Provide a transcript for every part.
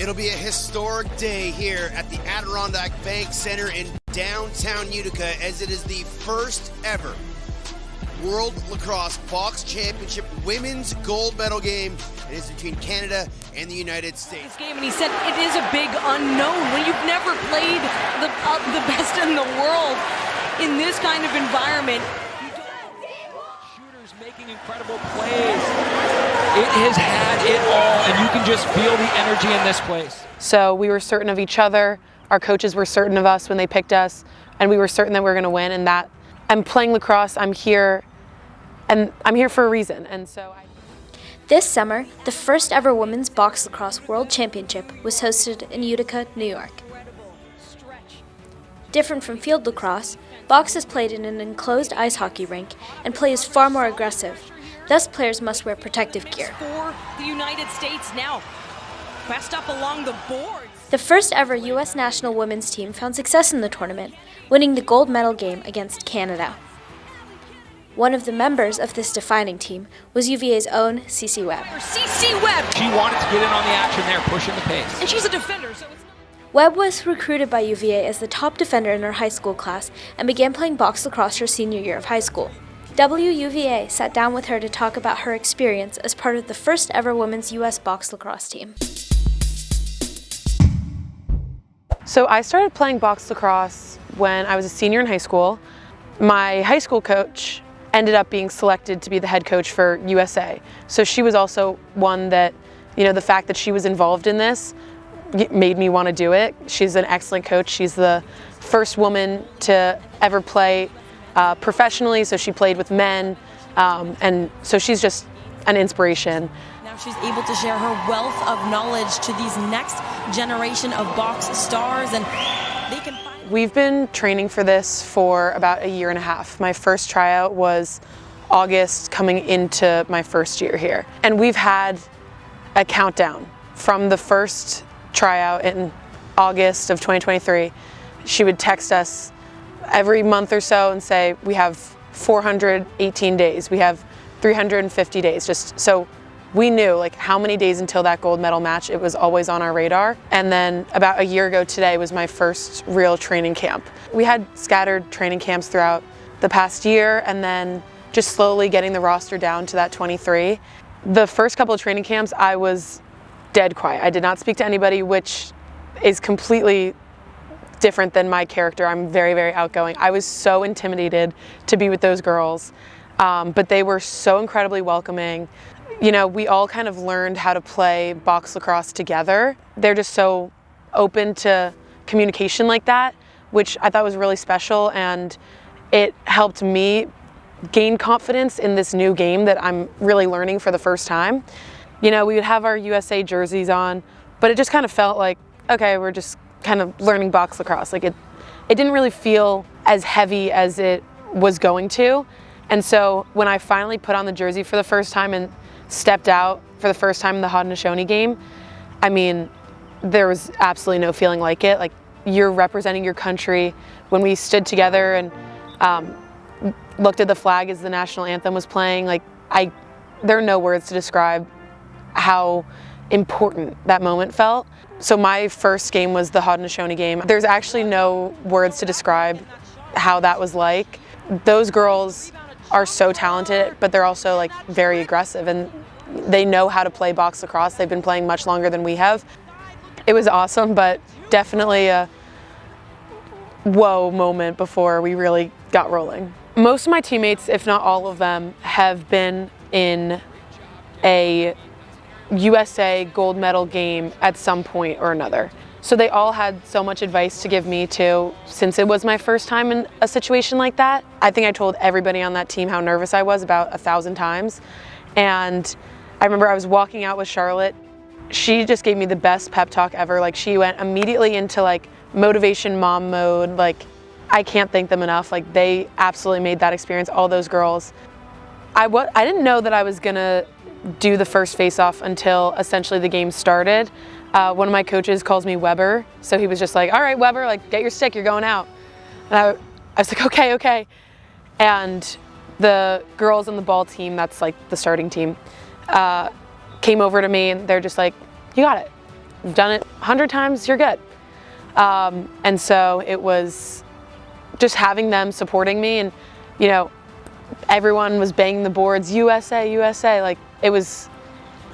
It'll be a historic day here at the Adirondack Bank Center in downtown Utica, as it is the first ever World Lacrosse Box Championship women's gold medal game. It is between Canada and the United States. This game, and he said it is a big unknown. When you've never played the best in the world in this kind of environment. Shooters making incredible plays. It has had it all, and you can just feel the energy in this place. So we were certain of each other. Our coaches were certain of us when they picked us, and we were certain that we were going to win. And that I'm playing lacrosse. I'm here, and I'm here for a reason. And so This summer, the first ever Women's Box Lacrosse World Championship was hosted in Utica, New York. Different from field lacrosse, box is played in an enclosed ice hockey rink and play is far more aggressive. Thus, players must wear protective gear. For the United States now, pressed up along the boards. The first ever U.S. national women's team found success in the tournament, winning the gold medal game against Canada. One of the members of this defining team was UVA's own Cece Webb. Cece Webb! She wanted to get in on the action there, pushing the pace. And she's a defender, so it's... Webb was recruited by UVA as the top defender in her high school class and began playing box lacrosse her senior year of high school. WUVA sat down with her to talk about her experience as part of the first ever women's U.S. box lacrosse team. So I started playing box lacrosse when I was a senior in high school. My high school coach ended up being selected to be the head coach for USA. So she was also one that, you know, the fact that she was involved in this made me want to do it. She's an excellent coach. She's the first woman to ever play professionally, so she played with men, and so she's just an inspiration. Now she's able to share her wealth of knowledge to these next generation of box stars, and they can find... We've been training for this for about a year and a half. My first tryout was August, coming into my first year here. And we've had a countdown from the first tryout in August of 2023. She would text us every month or so and say, we have 418 days, we have 350 days, just so we knew like how many days until that gold medal match. It was always on our radar. And then about a year ago today was my first real training camp. We had scattered training camps throughout the past year, and then just slowly getting the roster down to that 23. The first couple of training camps, I was dead quiet. I did not speak to anybody, which is completely different than my character. I'm very, very outgoing. I was so intimidated to be with those girls, but they were so incredibly welcoming. You know, we all kind of learned how to play box lacrosse together. They're just so open to communication like that, which I thought was really special, and it helped me gain confidence in this new game that I'm really learning for the first time. You know, we would have our USA jerseys on, but it just kind of felt like, okay, we're just kind of learning box lacrosse. Like it didn't really feel as heavy as it was going to. And so when I finally put on the jersey for the first time and stepped out for the first time in the Haudenosaunee game, I mean, there was absolutely no feeling like it. Like, you're representing your country. When we stood together and looked at the flag as the national anthem was playing, like, there are no words to describe how important that moment felt. So my first game was the Haudenosaunee game. There's actually no words to describe how that was like. Those girls are so talented, but they're also like very aggressive, and they know how to play box lacrosse. They've been playing much longer than we have. It was awesome, but definitely a whoa moment before we really got rolling. Most of my teammates, if not all of them, have been in a USA gold medal game at some point or another. So they all had so much advice to give me too, since it was my first time in a situation like that. I think I told everybody on that team how nervous I was about 1,000 times. And I remember I was walking out with Charlotte. She just gave me the best pep talk ever. Like, she went immediately into like motivation mom mode. Like, I can't thank them enough. Like, they absolutely made that experience, all those girls. I didn't know that I was gonna do the first face-off until essentially the game started. One of my coaches calls me Weber, so he was just like, all right, Weber, like, get your stick, you're going out. And I was like, okay. And the girls on the ball team, that's like the starting team, came over to me and they're just like, you got it. you've done it 100 times, you're good. And so it was just having them supporting me, and you know, everyone was banging the boards, USA, USA, like it was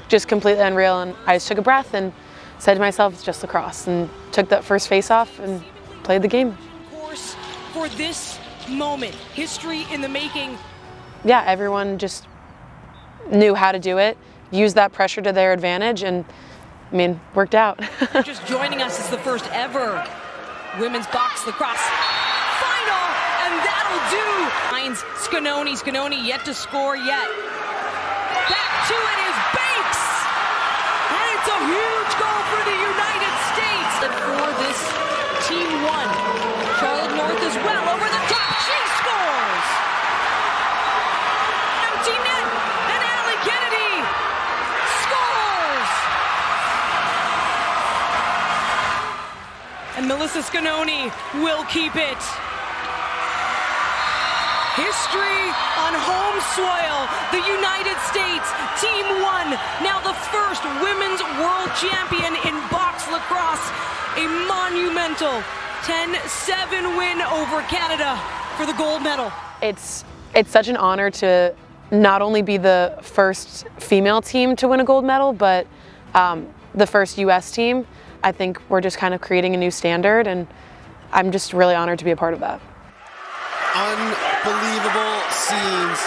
just completely unreal. And I just took a breath and said to myself, it's just lacrosse, and took that first face off and played the game. Of course, for this moment, history in the making. Yeah, everyone just knew how to do it, used that pressure to their advantage, and I mean, worked out. Just joining us is the first ever women's box lacrosse final, and that'll do. Finds Scanoni yet to score yet. Back to it is Banks, and it's a huge goal for the United States. And for this team one, Charlotte North as well, over the top, she scores. Empty net, and Allie Kennedy scores. And Melissa Scanoni will keep it. History on home soil. The United States, Team 1, now the first women's world champion in box lacrosse. A monumental 10-7 win over Canada for the gold medal. It's such an honor to not only be the first female team to win a gold medal, but the first U.S. team. I think we're just kind of creating a new standard, and I'm just really honored to be a part of that. Unbelievable scenes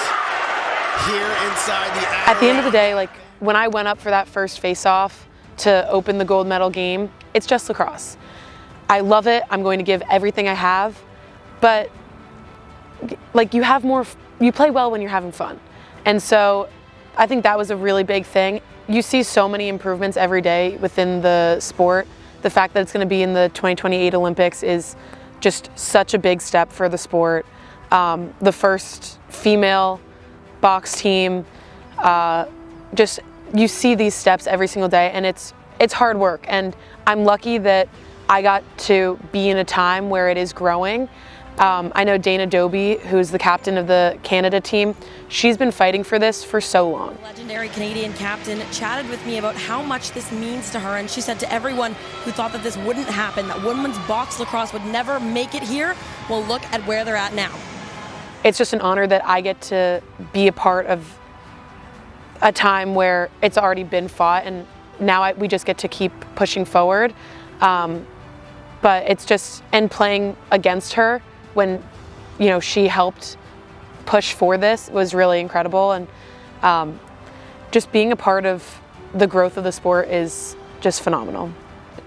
here inside the At the end of the day, like when I went up for that first face-off to open the gold medal game, it's just lacrosse. I love it. I'm going to give everything I have, but like you play well when you're having fun. And so I think that was a really big thing. You see so many improvements every day within the sport. The fact that it's going to be in the 2028 Olympics is just such a big step for the sport. The first female box team, just you see these steps every single day, and it's hard work. And I'm lucky that I got to be in a time where it is growing. I know Dana Doby, who's the captain of the Canada team, she's been fighting for this for so long. The legendary Canadian captain chatted with me about how much this means to her, and she said to everyone who thought that this wouldn't happen, that women's box lacrosse would never make it here, well, look at where they're at now. It's just an honor that I get to be a part of a time where it's already been fought, and now we just get to keep pushing forward. But it's just, and playing against her when, you know, she helped push for this was really incredible. And just being a part of the growth of the sport is just phenomenal.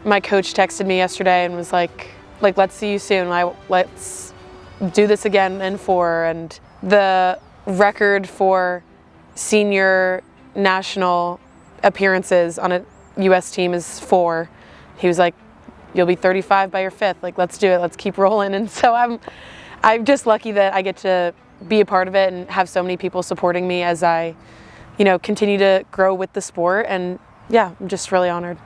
My coach texted me yesterday and was like let's see you soon. Let's do this again in 4. And the record for senior national appearances on a U.S. team is 4. He was like, you'll be 35 by your 5th. Like, let's do it. Let's keep rolling. And so I'm just lucky that I get to be a part of it and have so many people supporting me as I, you know, continue to grow with the sport. And yeah, I'm just really honored.